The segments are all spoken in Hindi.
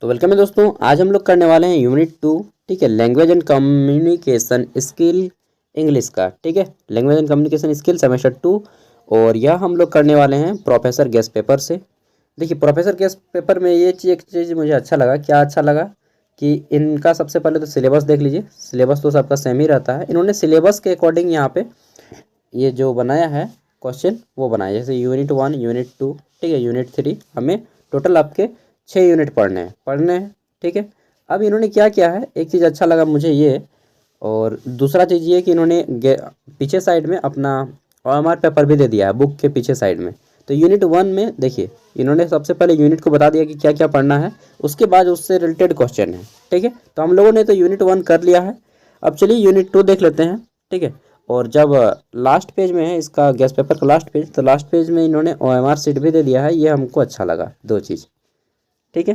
तो वेलकम है दोस्तों। आज हम लोग करने वाले हैं यूनिट 2। ठीक है, language and communication skill English का। ठीक है, language and communication skill semester 2। और यह हम लोग करने वाले हैं प्रोफेसर गेस्ट पेपर से। देखिए, प्रोफेसर गेस्ट पेपर में एक चीज़ मुझे अच्छा लगा। क्या अच्छा लगा कि इनका सबसे पहले तो सिलेबस देख लीजिए। सिलेबस तो सबका सेम ही रहता है। इन्होंने सिलेबस के अकॉर्डिंग यहाँ पे ये जो बनाया है क्वेश्चन वो बनाया, जैसे यूनिट 1, यूनिट 2, ठीक है, यूनिट 3। हमें टोटल आपके 6 यूनिट पढ़ने हैं। ठीक है, अब इन्होंने क्या किया है, एक चीज़ अच्छा लगा मुझे ये। और दूसरा चीज़ ये कि इन्होंने पीछे साइड में अपना OMR पेपर भी दे दिया है बुक के पीछे साइड में। तो यूनिट 1 में देखिए, इन्होंने सबसे पहले यूनिट को बता दिया कि क्या क्या पढ़ना है, उसके बाद उससे रिलेटेड क्वेश्चन है। ठीक है, तो हम लोगों ने तो यूनिट 1 कर लिया है। अब चलिए यूनिट 2 देख लेते हैं। ठीक है, और जब लास्ट पेज में है इसका गेस्ट पेपर का लास्ट पेज, तो लास्ट पेज में इन्होंने OMR सीट भी दे दिया है। ये हमको अच्छा लगा, दो चीज़। ठीक है,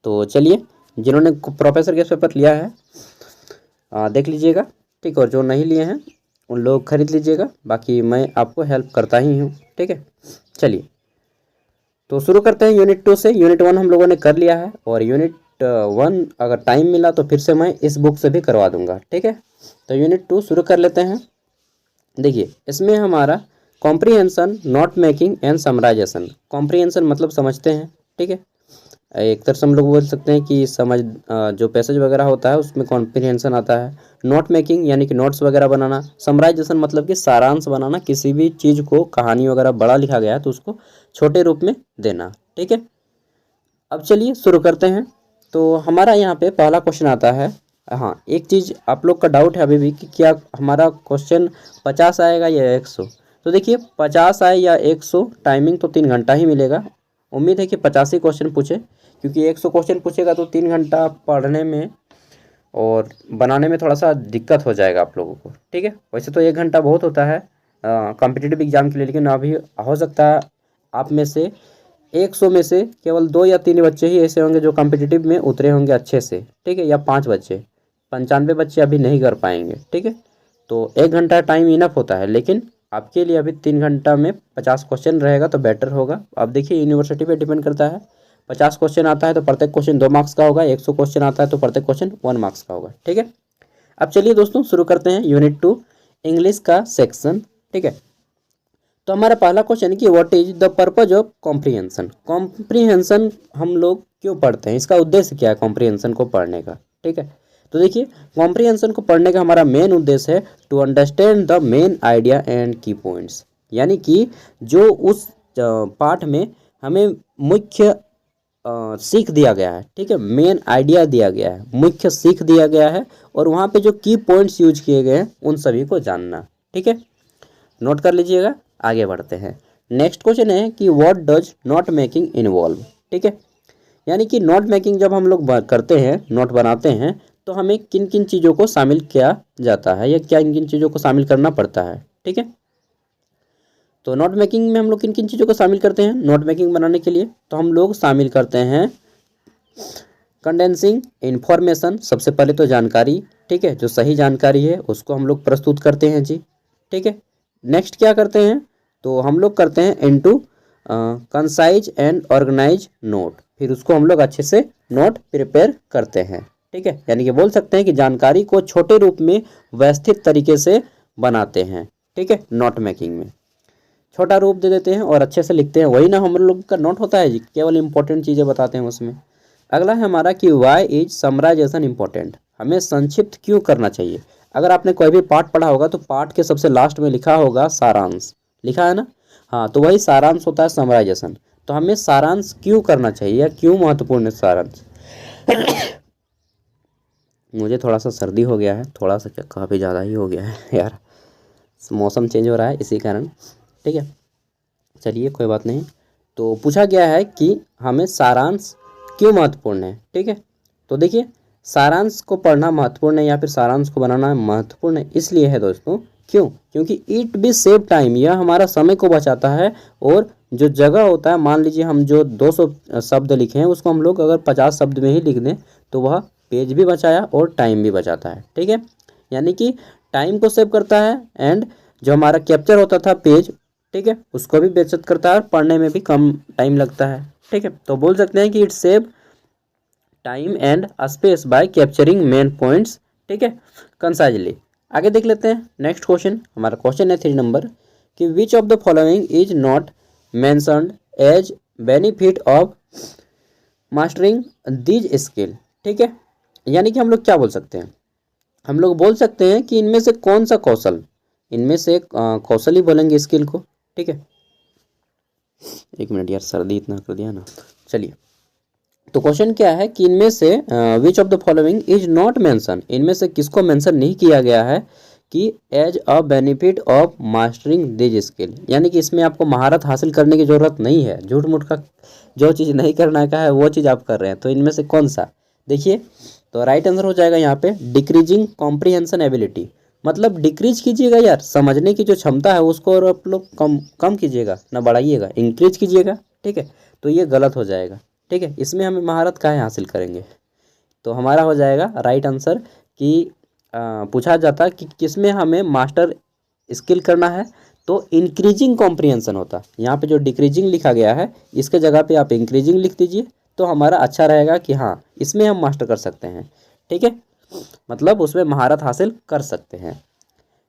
तो चलिए, जिन्होंने प्रोफेसर गेस्ट पेपर लिया है देख लीजिएगा। ठीक, और जो नहीं लिए हैं उन लोग खरीद लीजिएगा, बाकी मैं आपको हेल्प करता ही हूँ। ठीक है, चलिए तो शुरू करते हैं यूनिट 2 से। यूनिट 1 हम लोगों ने कर लिया है, और यूनिट 1 अगर टाइम मिला तो फिर से मैं इस बुक से भी करवा दूंगा। ठीक है, तो यूनिट 2 शुरू कर लेते हैं। देखिए, इसमें हमारा comprehension, note making and summarization. Comprehension मतलब समझते हैं। ठीक है, एक तरह से हम लोग बोल सकते हैं कि जो पैसेज वगैरह होता है उसमें कॉम्प्रीहेंशन आता है। नोट मेकिंग यानी कि नोट्स वगैरह बनाना। समराइजेशन मतलब कि सारांश बनाना, किसी भी चीज़ को, कहानी वगैरह बड़ा लिखा गया है तो उसको छोटे रूप में देना। ठीक है, अब चलिए शुरू करते हैं। तो हमारा यहाँ पे पहला क्वेश्चन आता है। हाँ, एक चीज़ आप लोग का डाउट है अभी भी कि क्या हमारा क्वेश्चन 50 आएगा या 100। तो देखिए, 50 आए या 100, टाइमिंग तो 3 घंटा ही मिलेगा। उम्मीद है कि 50 ही क्वेश्चन पूछे, क्योंकि 100 क्वेश्चन पूछेगा तो 3 घंटा पढ़ने में और बनाने में थोड़ा सा दिक्कत हो जाएगा आप लोगों को। ठीक है, वैसे तो 1 घंटा बहुत होता है कॉम्पिटिटिव एग्जाम के लिए, लेकिन अभी हो सकता है आप में से 100 में से केवल 2 या 3 बच्चे ही ऐसे होंगे जो कॉम्पिटिटिव में उतरे होंगे अच्छे से। ठीक है, या 5 बच्चे, 95 बच्चे अभी नहीं कर पाएंगे। ठीक है, तो 1 घंटा टाइम इनफ होता है, लेकिन आपके लिए अभी 3 घंटा में 50 क्वेश्चन रहेगा तो बेटर होगा। अब देखिए, यूनिवर्सिटी पे डिपेंड करता है। 50 क्वेश्चन आता है तो प्रत्येक क्वेश्चन 2 मार्क्स का होगा। 100 क्वेश्चन आता है तो प्रत्येक क्वेश्चन 1 मार्क्स का होगा। ठीक है, अब चलिए दोस्तों शुरू करते हैं यूनिट 2 इंग्लिश का सेक्शन। ठीक है, तो हमारा पहला क्वेश्चन है कि what is the purpose of comprehension. Comprehension हम लोग क्यों पढ़ते हैं, इसका उद्देश्य क्या है कॉम्प्रीहेंशन को पढ़ने का। ठीक है, तो देखिए, कॉम्प्रीहेंशन को पढ़ने का हमारा मेन उद्देश्य है to understand the main idea and key points. यानी कि जो उस पाठ में हमें मुख्य सीख दिया गया है। ठीक है, मेन आइडिया दिया गया है, मुख्य सीख दिया गया है, और वहाँ पे जो की पॉइंट्स यूज किए गए हैं उन सभी को जानना। ठीक है, नोट कर लीजिएगा। आगे बढ़ते हैं। नेक्स्ट क्वेश्चन है कि what does note making involve. ठीक है, यानी कि नोट मेकिंग जब हम लोग करते हैं, नोट बनाते हैं, तो हमें किन किन चीज़ों को शामिल किया जाता है या क्या किन किन चीज़ों को शामिल करना पड़ता है। ठीक है, तो नोट मेकिंग में हम लोग किन किन चीज़ों को शामिल करते हैं नोट मेकिंग बनाने के लिए, तो हम लोग शामिल करते हैं कंडेंसिंग इन्फॉर्मेशन। सबसे पहले तो जानकारी, ठीक है, जो सही जानकारी है उसको हम लोग प्रस्तुत करते हैं जी। ठीक है, नेक्स्ट क्या करते हैं, तो हम लोग करते हैं into concise and organize note. फिर उसको हम लोग अच्छे से नोट प्रिपेयर करते हैं। ठीक है, यानी कि बोल सकते हैं कि जानकारी को छोटे रूप में व्यवस्थित तरीके से बनाते हैं। ठीक है, नोट मेकिंग में छोटा रूप दे देते हैं और अच्छे से लिखते हैं। वही ना हम लोग का नोट होता है जी, केवल इंपॉर्टेंट चीज़ें बताते हैं उसमें। अगला है हमारा कि वाई इज समराइजेशन इंपॉर्टेंट। हमें संक्षिप्त क्यों करना चाहिए। अगर आपने कोई भी पाठ पढ़ा होगा तो पाठ के सबसे लास्ट में लिखा होगा सारांश, लिखा है ना। हाँ, तो वही सारांश होता है समराइजेशन। तो हमें सारांश क्यों करना चाहिए या क्यों महत्वपूर्ण है सारांश। मुझे थोड़ा सा सर्दी हो गया है, थोड़ा सा क्या काफ़ी ज़्यादा ही हो गया है यार, मौसम चेंज हो रहा है इसी कारण। ठीक है, चलिए कोई बात नहीं। तो पूछा गया है कि हमें सारांश क्यों महत्वपूर्ण है। ठीक है, तो देखिए, सारांश को पढ़ना महत्वपूर्ण है या फिर सारांश को बनाना महत्वपूर्ण है, इसलिए है दोस्तों। क्यों, क्योंकि इट भी सेव टाइम, यह हमारा समय को बचाता है। और जो जगह होता है, मान लीजिए हम जो 200 शब्द लिखे हैं उसको हम लोग अगर 50 शब्द में ही लिख दें तो वह पेज भी बचाया और टाइम भी बचाता है। ठीक है, यानी कि टाइम को सेव करता है, एंड जो हमारा कैप्चर होता था पेज, ठीक है, उसको भी बचत करता है और पढ़ने में भी कम टाइम लगता है। ठीक है, तो बोल सकते हैं कि it save time and space bye capturing main points, ठीक है, कंसाइजली। आगे देख लेते हैं नेक्स्ट क्वेश्चन। हमारा क्वेश्चन है 3 नंबर कि which of the following is not mentioned as benefit of mastering these skill, ठीक है। यानी कि हम लोग क्या बोल सकते हैं, हम लोग बोल सकते हैं कि इनमें से कौन सा कौशल, इनमें से कौशल ही बोलेंगे स्किल को, ठीक है। एक मिनट यार, सर्दी इतना कर दिया ना। चलिए, तो क्वेश्चन क्या है कि इनमें से which of the following is not mention, इनमें से किसको मेंशन नहीं किया गया है कि as a benefit of mastering these skill, यानी कि इसमें आपको महारत हासिल करने की ज़रूरत नहीं है। झूठ मूठ का जो चीज़ नहीं करना का है वो चीज़ आप कर रहे हैं। तो इनमें से कौन सा, देखिए, तो राइट आंसर हो जाएगा यहाँ पे डिक्रीजिंग कॉम्प्रीहेंशन एबिलिटी। मतलब डिक्रीज कीजिएगा यार, समझने की जो क्षमता है उसको और आप लोग कम कम कीजिएगा, ना बढ़ाइएगा, इंक्रीज कीजिएगा, ठीक है। तो ये गलत हो जाएगा, ठीक है। इसमें हमें महारत काहे हासिल करेंगे। तो हमारा हो जाएगा राइट आंसर कि पूछा जाता कि किसमें हमें मास्टर स्किल करना है, तो इंक्रीजिंग कॉम्प्रीहेंशन होता। यहाँ पे जो डिक्रीजिंग लिखा गया है इसके जगह पे आप इंक्रीजिंग लिख दीजिए, तो हमारा अच्छा रहेगा कि हाँ इसमें हम मास्टर कर सकते हैं, ठीक है, मतलब उसमें महारत हासिल कर सकते हैं।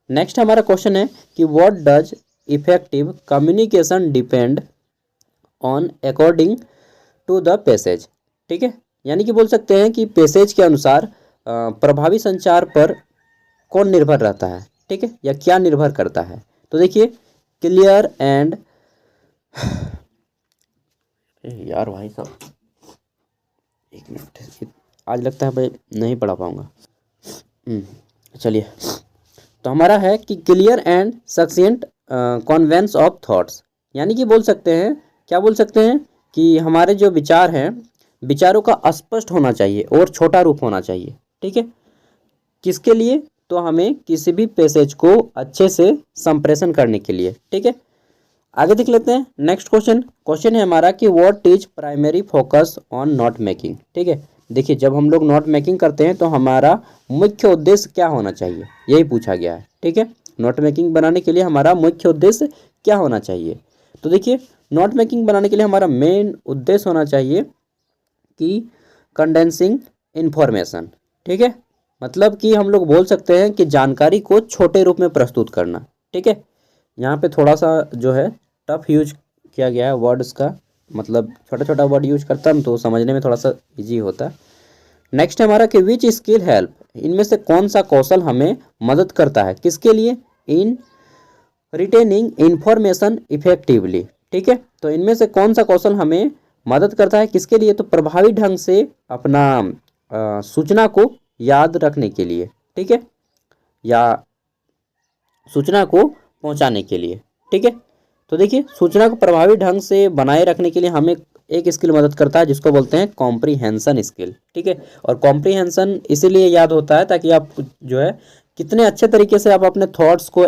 नेक्स्ट हमारा क्वेश्चन है कि what does effective communication depend on according to the passage, ठीक है। यानी कि बोल सकते हैं कि पैसेज के अनुसार प्रभावी संचार पर कौन निर्भर रहता है, ठीक है, या क्या निर्भर करता है। तो देखिए, क्लियर एंड यार भाई साहब एक मिनट, आज लगता है भाई नहीं पढ़ा पाऊंगा। चलिए, तो हमारा है कि clear and sufficient conveyance of thoughts, यानी कि बोल सकते हैं, क्या बोल सकते हैं कि हमारे जो विचार हैं, विचारों का स्पष्ट होना चाहिए और छोटा रूप होना चाहिए, ठीक है। किसके लिए, तो हमें किसी भी पैसेज को अच्छे से संप्रेषण करने के लिए, ठीक है। आगे देख लेते हैं नेक्स्ट क्वेश्चन। क्वेश्चन है हमारा कि what is primary focus on note making, ठीक है। देखिए, जब हम लोग नोट मेकिंग करते हैं तो हमारा मुख्य उद्देश्य क्या होना चाहिए, यही पूछा गया है, ठीक है। नोट मेकिंग बनाने के लिए हमारा मुख्य उद्देश्य क्या होना चाहिए। तो देखिए, नोट मेकिंग बनाने के लिए हमारा मेन उद्देश्य होना चाहिए कि कंडेंसिंग इन्फॉर्मेशन, ठीक है। मतलब कि हम लोग बोल सकते हैं कि जानकारी को छोटे रूप में प्रस्तुत करना, ठीक है। यहाँ पे थोड़ा सा जो है टफ यूज किया गया है वर्ड्स का, मतलब छोटा छोटा वर्ड यूज करता है तो समझने में थोड़ा सा इजी होता है। नेक्स्ट है हमारा कि विच स्किल हेल्प, इनमें से कौन सा कौशल हमें मदद करता है, किसके लिए, इन रिटेनिंग इन्फॉर्मेशन इफेक्टिवली, ठीक है। तो इनमें से कौन सा कौशल हमें मदद करता है, किसके लिए, तो प्रभावी ढंग से अपना सूचना को याद रखने के लिए, ठीक है, या सूचना को पहुंचाने के लिए, ठीक है। तो देखिए, सूचना को प्रभावी ढंग से बनाए रखने के लिए हमें एक स्किल मदद करता है जिसको बोलते हैं कॉम्प्रीहेंशन स्किल, ठीक है। और कॉम्प्रीहेंशन इसीलिए याद होता है ताकि आप जो है कितने अच्छे तरीके से आप अपने थॉट्स को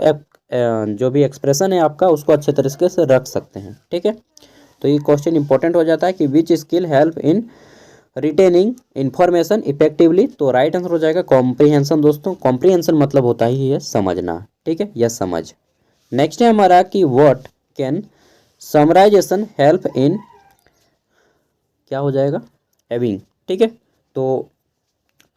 जो भी एक्सप्रेशन है आपका उसको अच्छे तरीके से रख सकते हैं, ठीक है। तो ये क्वेश्चन इंपॉर्टेंट हो जाता है कि which skill help in retaining information effectively. तो राइट आंसर हो जाएगा कॉम्प्रीहेंशन। दोस्तों, कॉम्प्रीहेंशन मतलब होता ही है समझना, ठीक है, या समझ। नेक्स्ट है हमारा कि what can summarization help in, क्या हो जाएगा, हैविंग, ठीक है। तो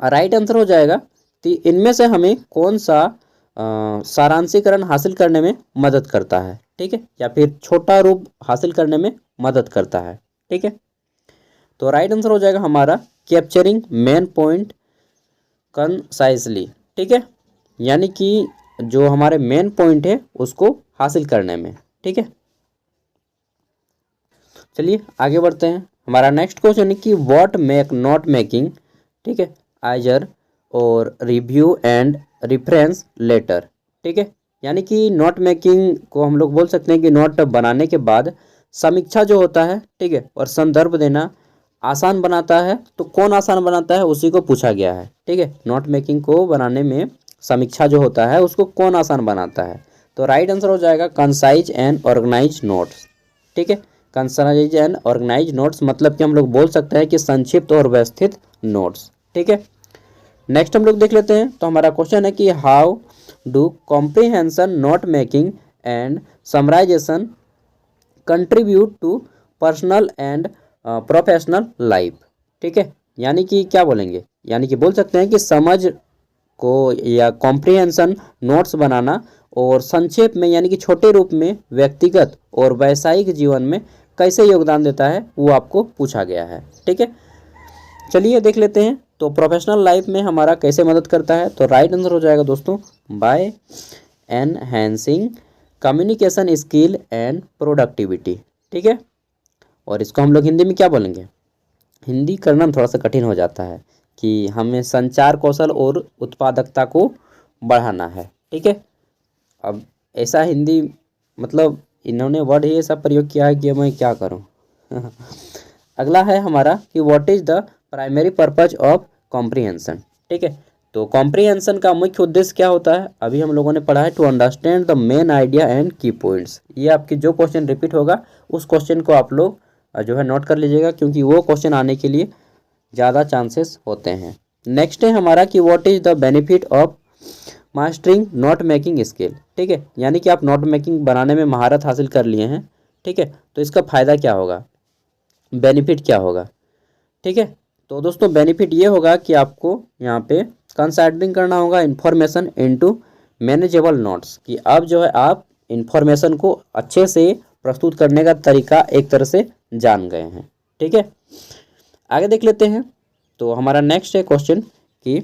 राइट आंसर हो जाएगा कि इनमें से हमें कौन सा सारांशीकरण हासिल करने में मदद करता है, ठीक है, या फिर छोटा रूप हासिल करने में मदद करता है, ठीक है। तो राइट आंसर हो जाएगा हमारा कैप्चरिंग मेन पॉइंट कंसाइजली, ठीक है, यानी कि जो हमारे मेन पॉइंट है उसको हासिल करने में, ठीक है। चलिए आगे बढ़ते हैं। हमारा नेक्स्ट क्वेश्चन है कि व्हाट मेक नोट मेकिंग, ठीक है, आइजर और रिव्यू एंड रेफरेंस लेटर, ठीक है। यानी कि नोट मेकिंग को हम लोग बोल सकते हैं कि नोट बनाने के बाद समीक्षा जो होता है, ठीक है, और संदर्भ देना आसान बनाता है। तो कौन आसान बनाता है, उसी को पूछा गया है, ठीक है। नोट मेकिंग को बनाने में समीक्षा जो होता है उसको कौन आसान बनाता है। तो राइट आंसर हो जाएगा कंसाइज एंड ऑर्गेनाइज नोट्स, ठीक है। कंसाइज एंड ऑर्गेनाइज नोट्स मतलब कि हम लोग बोल सकते हैं कि संक्षिप्त और व्यवस्थित नोट्स, ठीक है। नेक्स्ट हम लोग देख लेते हैं। तो हमारा क्वेश्चन है कि how do comprehension note making and summarization contribute to personal and professional life, ठीक है। यानी कि क्या बोलेंगे, यानी कि बोल सकते हैं कि समझ को या कॉम्प्रिहेंशन नोट्स बनाना और संक्षेप में यानी कि छोटे रूप में व्यक्तिगत और व्यावसायिक जीवन में कैसे योगदान देता है वो आपको पूछा गया है। ठीक है, चलिए देख लेते हैं। तो प्रोफेशनल लाइफ में हमारा कैसे मदद करता है, तो राइट आंसर हो जाएगा दोस्तों by enhancing communication skill and productivity. ठीक है, और इसको हम लोग हिंदी में क्या बोलेंगे, हिंदी करना थोड़ा सा कठिन हो जाता है कि हमें संचार कौशल और उत्पादकता को बढ़ाना है। ठीक है, अब ऐसा हिंदी मतलब इन्होंने वर्ड ही ऐसा प्रयोग किया है कि मैं क्या करूं। अगला है हमारा कि what is the primary purpose of comprehension. ठीक है, तो कॉम्प्रिहेंशन का मुख्य उद्देश्य क्या होता है, अभी हम लोगों ने पढ़ा है to understand the main idea and key points. ये आपकी जो क्वेश्चन रिपीट होगा उस क्वेश्चन को आप लोग जो है नोट कर लीजिएगा, क्योंकि वो क्वेश्चन आने के लिए ज़्यादा चांसेस होते हैं। नेक्स्ट है हमारा कि what is the benefit of mastering note making skill. ठीक है, यानी कि आप नोट मेकिंग बनाने में महारत हासिल कर लिए हैं। ठीक है, तो इसका फ़ायदा क्या होगा, बेनिफिट क्या होगा। ठीक है, तो दोस्तों बेनिफिट ये होगा कि आपको यहाँ पे कंसल्टिंग करना होगा इन्फॉर्मेशन इनटू मैनेजेबल नोट्स, कि अब जो है आप इन्फॉर्मेशन को अच्छे से प्रस्तुत करने का तरीका एक तरह से जान गए हैं। ठीक है, आगे देख लेते हैं। तो हमारा नेक्स्ट है क्वेश्चन कि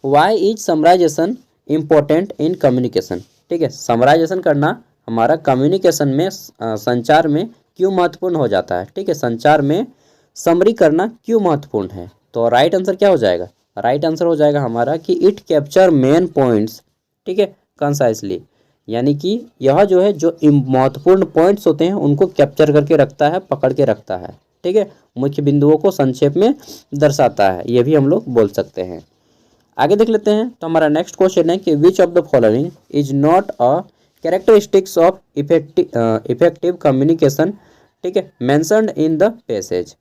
why is summarization important in communication. ठीक है, समराइजेशन करना हमारा कम्युनिकेशन में संचार में क्यों महत्वपूर्ण हो जाता है। ठीक है, संचार में समरी करना क्यों महत्वपूर्ण है, तो राइट आंसर क्या हो जाएगा, राइट आंसर हो जाएगा हमारा कि इट कैप्चर मेन पॉइंट्स। ठीक है, कंसाइसली, यानी कि यह जो है जो महत्वपूर्ण पॉइंट्स होते हैं उनको कैप्चर करके रखता है, पकड़ के रखता है। ठीक है, मुख्य बिंदुओं को संक्षेप में दर्शाता है, ये भी हम लोग बोल सकते हैं। आगे देख लेते हैं। तो हमारा नेक्स्ट क्वेश्चन है कि which of the following is not a characteristics of effective communication. ठीक है, मेंशन्ड इन द पैसेज।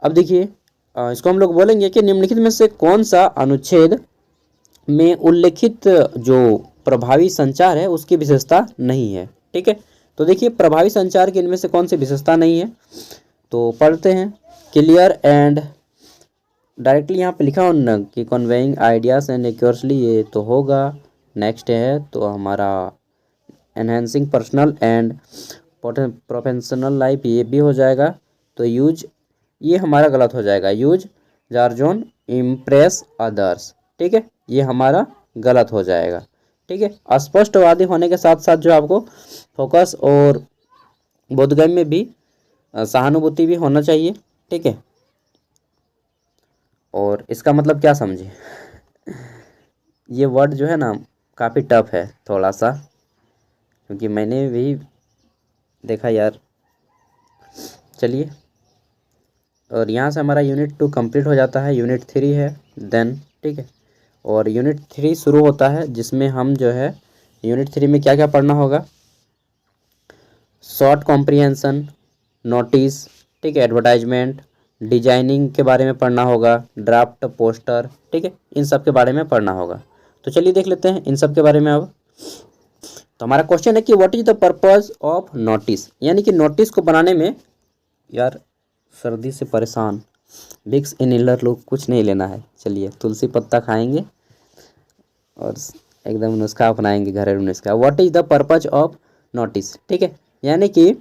अब देखिए इसको हम लोग बोलेंगे कि निम्नलिखित में से कौन सा अनुच्छेद में उल्लेखित जो प्रभावी संचार है उसकी विशेषता नहीं है। ठीक है, तो देखिए प्रभावी संचार की इनमें से कौन सी विशेषता नहीं है, तो पढ़ते हैं। क्लियर एंड डायरेक्टली यहाँ पे लिखा हो ना कि कन्वेइंग आइडियाज एंड एक्यूरेटली, ये तो होगा। नेक्स्ट है तो हमारा enhancing personal and professional life, ये भी हो जाएगा। तो यूज, ये हमारा गलत हो जाएगा, यूज जार्जोन इम्प्रेस अदर्स। ठीक है, ये हमारा गलत हो जाएगा। ठीक है, स्पष्टवादी होने के साथ साथ जो आपको फोकस और बोधगम्य भी सहानुभूति भी होना चाहिए। ठीक है, और इसका मतलब क्या समझे, ये वर्ड जो है ना काफ़ी टफ है थोड़ा सा, क्योंकि मैंने भी देखा यार। चलिए, और यहाँ से हमारा यूनिट 2 कंप्लीट हो जाता है, यूनिट 3 है देन। ठीक है, और यूनिट 3 शुरू होता है जिसमें हम जो है यूनिट 3 में क्या क्या पढ़ना होगा, शॉर्ट कॉम्प्रिहेंशन, नोटिस, ठीक है, एडवर्टाइजमेंट, डिजाइनिंग के बारे में पढ़ना होगा, ड्राफ्ट, पोस्टर। ठीक है, इन सब के बारे में पढ़ना होगा। तो चलिए देख लेते हैं इन सब के बारे में अब। तो हमारा क्वेश्चन है कि what is the purpose of notice, यानी कि नोटिस को बनाने में, यार सर्दी से परेशान, विक्स इनहेलर लोग कुछ नहीं लेना है। चलिए तुलसी पत्ता खाएंगे और एकदम नुस्खा अपनाएंगे, घरेलू नुस्खा। What is the purpose of notice. ठीक है, यानी कि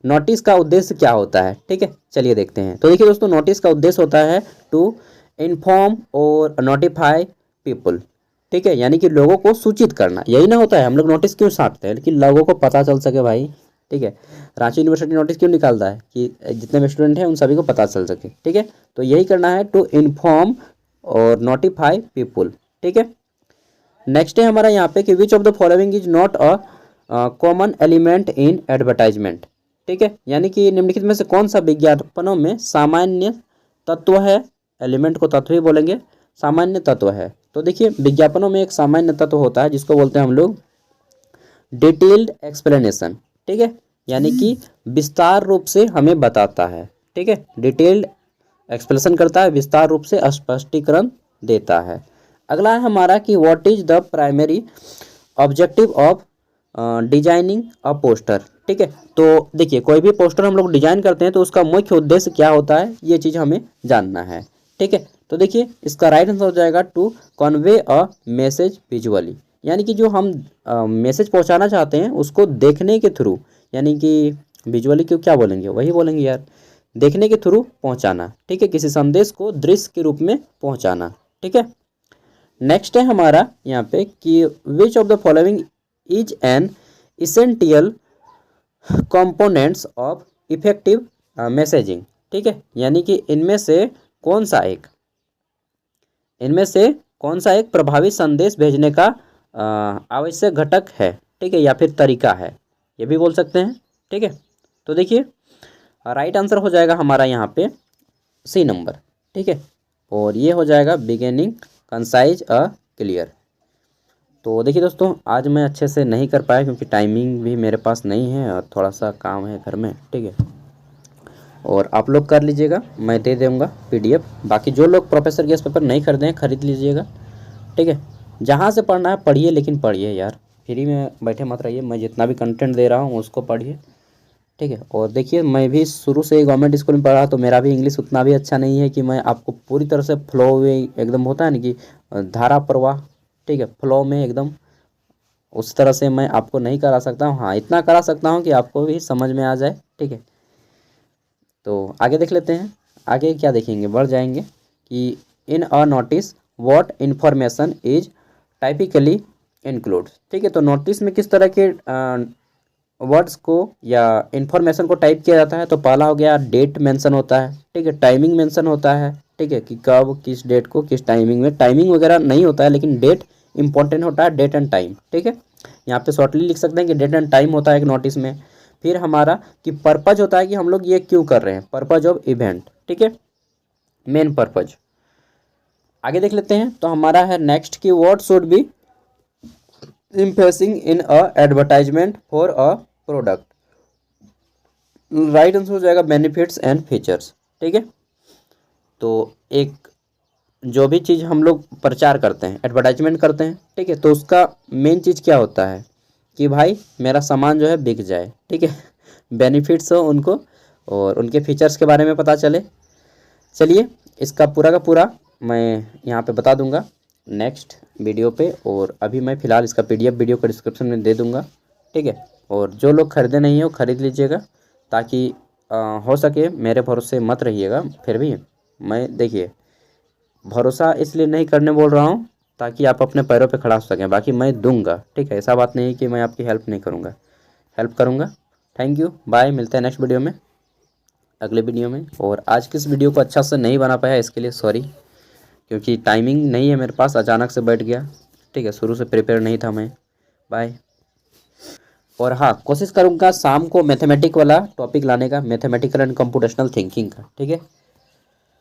नोटिस का उद्देश्य क्या होता है। ठीक है, चलिए देखते हैं। तो देखिए दोस्तों, नोटिस का उद्देश्य होता है टू इन्फॉर्म और नोटिफाई पीपल। ठीक है, यानी कि लोगों को सूचित करना, यही ना होता है। हम लोग नोटिस क्यों छापते हैं, लेकिन लोगों को पता चल सके भाई। ठीक है, रांची यूनिवर्सिटी नोटिस क्यों निकालता है कि जितने भी स्टूडेंट हैं उन सभी को पता चल सके। ठीक है, तो यही करना है, टू इन्फॉर्म और नोटिफाई पीपल। ठीक है, नेक्स्ट है हमारा यहाँ पे कि which of the following is not a common element in advertisement. ठीक है, यानी कि निम्नलिखित में से कौन सा विज्ञापनों में सामान्य तत्व है, एलिमेंट को तत्व ही बोलेंगे, सामान्य तत्व है। तो देखिए विज्ञापनों में एक सामान्य तत्व होता है जिसको बोलते हैं हम लोग डिटेल्ड एक्सप्लेनेशन। ठीक है, यानी कि विस्तार रूप से हमें बताता है। ठीक है, डिटेल्ड एक्सप्लेनेशन करता है, विस्तार रूप से स्पष्टीकरण देता है। अगला है हमारा कि what is the primary objective of designing a poster. ठीक है। तो देखिए कोई भी पोस्टर हम लोग डिजाइन करते हैं तो उसका मुख्य उद्देश्य क्या होता है, ये चीज़ हमें जानना है। ठीक है, तो देखिए इसका राइट आंसर हो जाएगा to convey a message visually, यानी कि जो हम मैसेज पहुंचाना चाहते हैं उसको देखने के थ्रू, यानी कि विजुअली क्यों क्या बोलेंगे, वही बोलेंगे यार, देखने के थ्रू पहुंचाना। ठीक है, किसी संदेश को दृश्य के रूप में पहुंचाना। ठीक है, नेक्स्ट है हमारा यहाँ पे कि which of the following is an essential components of effective messaging. ठीक है, यानी कि इनमें से कौन सा एक प्रभावी संदेश भेजने का आवश्यक घटक है। ठीक है, या फिर तरीका है, ये भी बोल सकते हैं। ठीक है, तो देखिए राइट आंसर हो जाएगा हमारा यहाँ पे सी नंबर। ठीक है, और ये हो जाएगा बिगिनिंग कंसाइज अ क्लियर। तो देखिए दोस्तों आज मैं अच्छे से नहीं कर पाया क्योंकि टाइमिंग भी मेरे पास नहीं है और थोड़ा सा काम है घर में। ठीक है, और आप लोग कर लीजिएगा, मैं दे दूँगा पीडीएफ। बाकी जो लोग प्रोफेसर गैस पेपर नहीं खरीदे हैं खरीद लीजिएगा। ठीक है, जहाँ से पढ़ना है पढ़िए, लेकिन पढ़िए यार, फ्री में बैठे मत रहिए। मैं जितना भी कंटेंट दे रहा हूँ उसको पढ़िए। ठीक है, और देखिए मैं भी शुरू से गवर्नमेंट स्कूल में पढ़ा तो मेरा भी इंग्लिश उतना भी अच्छा नहीं है कि मैं आपको पूरी तरह से फ्लो में एकदम होता है ना कि धारा प्रवाह, ठीक है, फ्लो में एकदम उस तरह से मैं आपको नहीं करा सकता हूँ। हाँ, इतना करा सकता हूँ कि आपको भी समझ में आ जाए। ठीक है, तो आगे देख लेते हैं। आगे क्या देखेंगे, बढ़ जाएंगे कि in a notice what information is typically include. ठीक है, तो नोटिस में किस तरह के वर्ड्स को या इन्फॉर्मेशन को टाइप किया जाता है। तो पहला हो गया डेट मेंशन होता है। ठीक है, टाइमिंग मेंशन होता है। ठीक है, कि कब किस डेट को किस टाइमिंग में, टाइमिंग वगैरह नहीं होता है लेकिन डेट इंपॉर्टेंट होता है, डेट एंड टाइम। ठीक है, यहाँ पे शॉर्टली लिख सकते हैं कि डेट एंड टाइम होता है एक नोटिस में। फिर हमारा कि पर्पज होता है कि हम लोग ये क्यों कर रहे हैं, पर्पज ऑफ इवेंट। ठीक है, मेन पर्पज। आगे देख लेते हैं, तो हमारा है नेक्स्ट की what should be emphasising in a advertisement for a product. Right answer हो जाएगा बेनिफिट्स एंड फीचर्स। ठीक है, तो एक जो भी चीज़ हम लोग प्रचार करते हैं, एडवर्टाइजमेंट करते हैं, ठीक है, तो उसका मेन चीज़ क्या होता है कि भाई मेरा सामान जो है बिक जाए। ठीक है, बेनिफिट्स हो उनको और उनके फीचर्स के बारे में पता चले। चलिए इसका पूरा का पूरा मैं यहाँ पे बता दूंगा नेक्स्ट वीडियो पे, और अभी मैं फ़िलहाल इसका पीडीएफ वीडियो को डिस्क्रिप्शन में दे दूंगा। ठीक है, और जो लोग खरीदे नहीं हैं वो ख़रीद लीजिएगा, ताकि हो सके मेरे भरोसे मत रहिएगा। फिर भी मैं देखिए भरोसा इसलिए नहीं करने बोल रहा हूँ ताकि आप अपने पैरों पे खड़ा हो सकें, बाकी मैं दूंगा। ठीक है, ऐसा बात नहीं है कि मैं आपकी हेल्प नहीं करूँगा, हेल्प करूँगा। थैंक यू, बाय, मिलते हैं नेक्स्ट वीडियो में, अगले वीडियो में। और आज की इस वीडियो को अच्छा से नहीं बना पाया इसके लिए सॉरी, क्योंकि टाइमिंग नहीं है मेरे पास, अचानक से बैठ गया। ठीक है, शुरू से प्रिपेयर नहीं था मैं। बाय। और हाँ, कोशिश करूँगा शाम को मैथमेटिक वाला टॉपिक लाने का, मैथमेटिकल एंड कंप्यूटेशनल थिंकिंग का। ठीक है।